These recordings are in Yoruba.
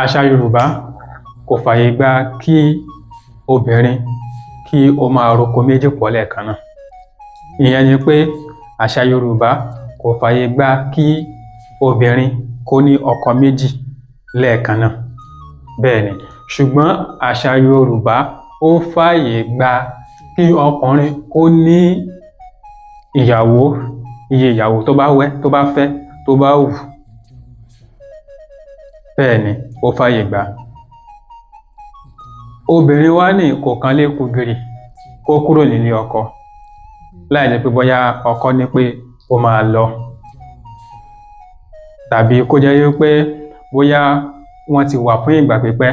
Àṣà Yorùbá kò fààyè gba kí obìnrin kí ó máa roko méjì pọ̀ lẹ́ẹ̀kan náà. Ìyẹn ni pé àṣà Yorùbá kò fààyè gba kí obìnrin kó ní ọkọ méjì lẹ́ẹ̀kan náà. Bẹ́ẹ̀ni, ṣùgbọ́n àṣà Yorùbá ó fààyè gba kí ọkùnrin kó ní ìyàwó, iye ìyàwó tó bá fẹ́, tó bá wù. Bẹ́ẹ̀ni, ó fààyè gbà. Obìnrin wá ní kò kàn lè kú gìrì kó kúrò nílé ọkọ láì jẹ́ pé bóyá ọkọ ní pé ó máa lọ, tàbí kó jẹ́ wípé bóyá wọ́n ti wà fún ìgbà pípẹ́,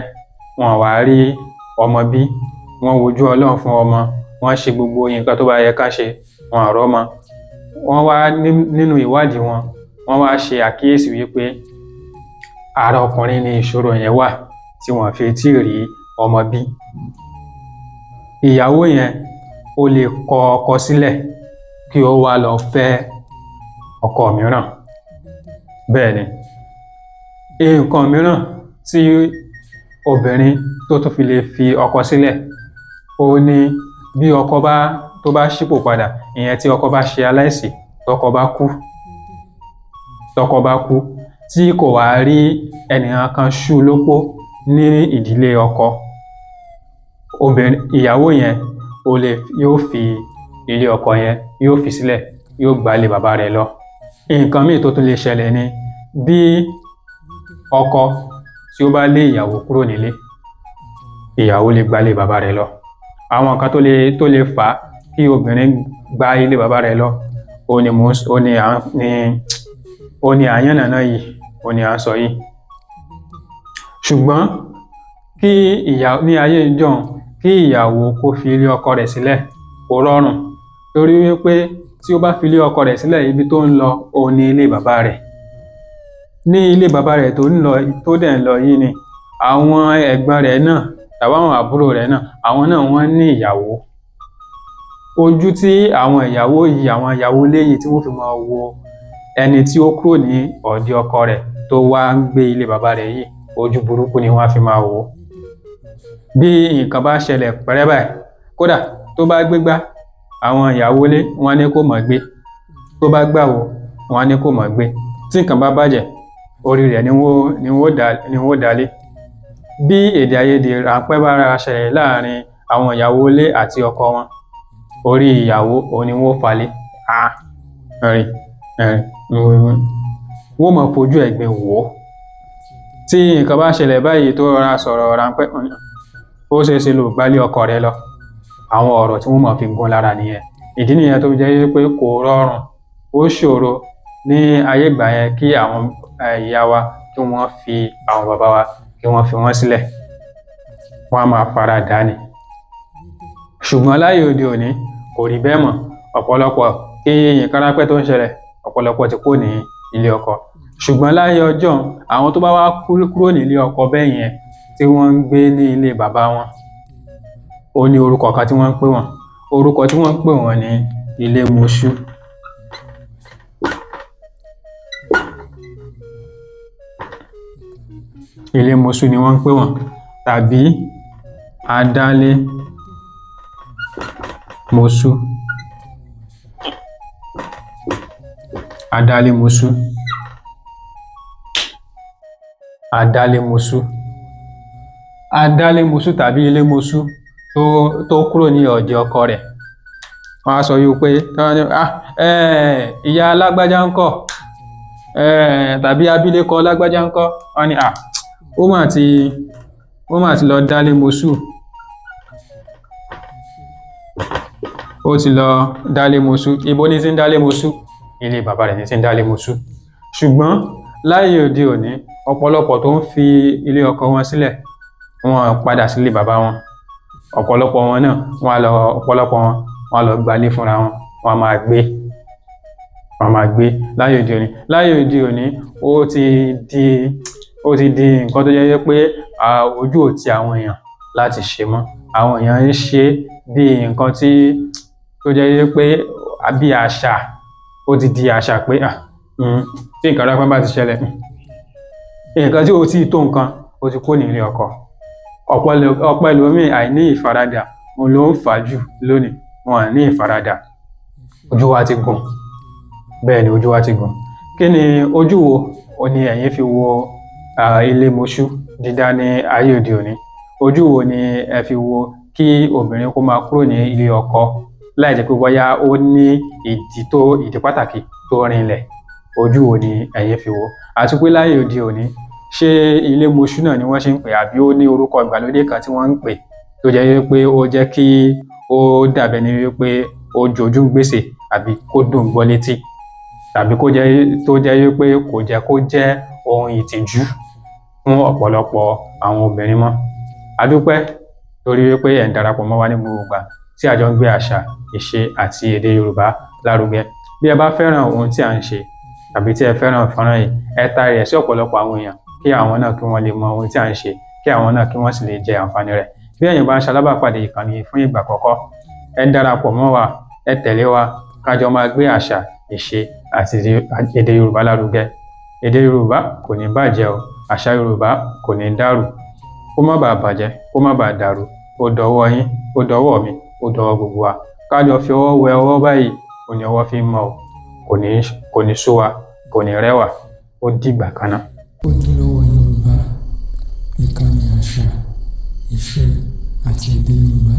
wọn wá rí ọmọ bí, wọ́n wojú Ọlọ́run fún ọmọ, wọ́n ṣe gbogbo nǹkan tó bá yẹ ká ṣe, wọn ò rọ́mọ. Wọ́n wá nínú ìwádìí wọ́n wá ṣe àkíyèsí wípé ara ọkùnrin ni ìṣòro yẹn wà tí wọ́n fi tí rí ọmọ bí. Ìyàwó yẹn ó lè kọ ọkọ sílẹ̀ kí ó wá lọ fẹ́ ọkọ mìíràn. Bẹ́ẹ̀ni, nǹkan mìíràn tí obìnrin tó tún fi lè fi ọkọ sílẹ̀, ó ní bí ọkọ tó bá ṣípò padà, ìyẹn tí ọkọ bá ṣe aláìsí, tọkọ bá kú tí kò wá rí ẹnìkan kan ṣú lópó ní ìdílé ọkọ, ìyàwó yẹn yóò fi ilé ọkọ yẹn yóò fi sílẹ̀, yóò gbálé bàbá rẹ̀ lọ. Nǹkan míì tó tún lè ṣẹlẹ̀ ni bí ọkọ tí ó bá lé ìyàwó kúrò nílé, ìyàwó lè gbálé bàbá rẹ̀ lọ. Àwọn nǹkan tó lè fà á kí obìnrin gba ilé bàbá rẹ̀ lọ ó ní àyànnàná yìí, ó ní à ń sọ yìí. Ṣùgbọ́n ní ayé ìjọ́un, kí ìyàwó kó fi ilé ọkọ rẹ̀ sílẹ̀ kò rọrùn, torí wípé tí ó bá fi ilé ọkọ rẹ̀ sílẹ̀, ibi tó ń lọ ó ní ilé bàbá rẹ̀. Ní ilé bàbá rẹ̀ tó dẹ̀ ń lọ yìí ni àwọn ẹ̀gbọ́n rẹ̀ náà tàbí àwọn àbúrò rẹ̀ náà, àwọn náà wọ́n ní ìyàwó. Ojú tí àwọn ìyàwó léyìí tí wọ́n fi máa wo ẹni tí ó kúrò ní ọ̀dọ̀ ọkọ rẹ̀ tó wá ń gbé ilé bàbá rẹ̀ yìí, ojú burúkú ni wọ́n á fi máa wò ó. Bí nǹkan bá ṣẹlẹ̀ pẹ́rẹ́ báyìí, kódà tó bá gbégbá, àwọn ìyàwó ilé wọ́n ní kó mọ̀ gbé, tó bá gbàwó wọ́n ní kó mọ̀ gbé. Tí nǹkan bá bàjẹ́, orí rẹ̀ ni wọ́n dálé. Bí èdè àìyedè ráńpẹ́ bá ṣẹlẹ̀ láàrin àwọn ìyàwó ilé àti ọkọ wọn, orí ìyàwó òun ni wọ́n falé. Wọ́n mọ̀ fojú ẹ̀gbin wò ó. Tí nǹkan bá ṣẹlẹ̀ báyìí tó rọra sọ̀rọ̀ ráńpẹ́, ó ṣeéṣe ló gbálé ọkọ rẹ̀ lọ. Àwọn ọ̀rọ̀ tí wọ́n mọ̀ fi gún lára nìyẹn. Ìdí nìyẹn tó jẹ́ wípé kò rọrùn, ó ṣòro ní ayé ìgbà yẹn kí àwọn ìyá wa kí wọ́n fi àwọn bàbá wa kí wọ́n fi wọ́n sílẹ̀, wọ́n á máa fara dà ní. Ṣùgbọ́n láyé òde òní kò rí bẹ́ẹ̀ mọ́. Ọ̀pọ̀lọpọ̀ kí nǹkan ráńpẹ́ tó ń ṣẹlẹ̀, ọ̀pọ̀lọpọ̀ ti kó ní ilé ọkọ. Ṣùgbọ́n láyé ọjọ́, àwọn tó bá wá kúrò nílé ọkọ bẹ́ẹ̀ yẹn tí wọ́n ń gbé ní ilé bàbá wọn, ó ní orúkọ kan tí wọ́n ń pè wọ́n. Orúkọ tí wọ́n ń pè wọ́n ní ilé mọṣú. Ilé mọṣú ni wọ́n ń pè wọ́n, tàbí adálé mọṣú. Adálé mọṣú. Adálé mọṣú. Adálé mọṣú tàbí ilé mọṣú tó kúrò ní ọ̀dọ̀ ọkọ rẹ̀. Wọ́n á sọ wípé ìyá alágbájá ńkọ́, tàbí abílékọ lágbájá ńkọ́, wọ́n ní ó mà ti lọ dálé mọṣú. Ó ti lọ dálé mọṣú. Ibo ní ti ń dálé mọṣú? Ilé bàbá rẹ̀ ní ti ń dálé mọṣú. Ṣùgbọ́n láyé òde òní, ọ̀pọ̀lọpọ̀ tó ń fi ilé ọkọ wọn sílẹ̀, wọ́n padà sílé bàbá wọn. Ọ̀pọ̀lọpọ̀ wọn náà wọ́n lọ gbalé fúnra wọn, wọ́n máa gbé láyé òde òní. Láyé òde òní ó ti di nǹkan tó jẹ́ pé ojú ò ti àwọn èèyàn láti ṣe mọ́. Àwọn èèyàn ń ṣe bí nǹkan tó jẹ́ pé bí àṣà, ó ti di àṣà pé tí nǹkan ráńpẹ́ bá ti ṣẹlẹ̀, nǹkan tí ó ti tó nǹkan ó ti kó ní ilé ọkọ. Ọ̀pọ̀ ẹlòmíì àìní ìfaradà òun ló ń fà á jù lónìí. Wọn à ní ìfaradà. Ojú wa ti gùn. Bẹ́ẹ̀ ni ojú wa ti gùn. Kí ni ojú wo ni ẹ̀yin fi wo ilé mọṣú dídá ní ayé òde òní? Ojú wo ni ẹ fi wo kí obìnrin kó máa kúrò ní ilé ọkọ láì jẹ́ pé bóyá ó ní ìdí pàtàkì tó rinlẹ̀? Ojú wo ni ẹ̀yin fi wo? Àti pé láyé òde òní, ṣé ilé mọṣú náà ni wọ́n ṣe ń pè àbí ó ní orúkọ ìgbàlódé kan tí wọ́n ń pè tó jẹ́ wípé ó jẹ́ kí ó dàbí ẹni wípé ó jojú gbèsè àbí kó dùn gbọ́ létí, tàbí tó jẹ́ wípé kò jẹ́ kó jẹ́ ohun ìtìjú fún ọ̀pọ̀lọpọ̀ àwọn obìnrin mọ́. A dúpẹ́ torí wípé ẹ̀ ń darapọ̀ mọ́ wa ní gbogbo ìgbà tí a jọ ń gbé àṣà, ìṣe àti èdè Yorùbá lárugẹ. Bí ẹ bá fẹ́ràn ohun tí à ń ṣe tàbí tí ẹ fẹ́ràn fọ́nrán yìí, ẹ tari ẹ̀ sí ọ̀pọ̀lọpọ̀ àwọn èèyàn kí àwọn náà kí wọ́n lè mọ ohun tí à ń ṣe, kí àwọn náà kí wọ́n sì lè jẹ àǹfààní rẹ̀. Bí ẹ̀yin bá ń ṣalábàápàdé ìkànnì fún ìgbà àkọ́kọ́, ẹ darapọ̀ mọ́ wa, ẹ tẹ̀lé wa ká jọ máa gbé àṣà, ìṣe àti èdè Yorùbá lárugẹ. Èdè Yorùbá kò ní bàjẹ́ o, àṣà Yorùbá kò ní dàrú. Kó má bàa bàjẹ́, kó má bàa dàrú. Ó dọwọ́ yín, ó dọwọ́ mi, ó dọwọ́ gbogbo wa. Ká jọ fi ọwọ́ wẹ ọwọ́ báyìí, òní ọwọ́ fi ń mọ́ o. Kò ní sú wa, kò ní rẹwà. Ó dìgbà kan náà. Ojúlówó Yorùbá, ìkànnì àṣà, ìṣe àti èdè Yorùbá.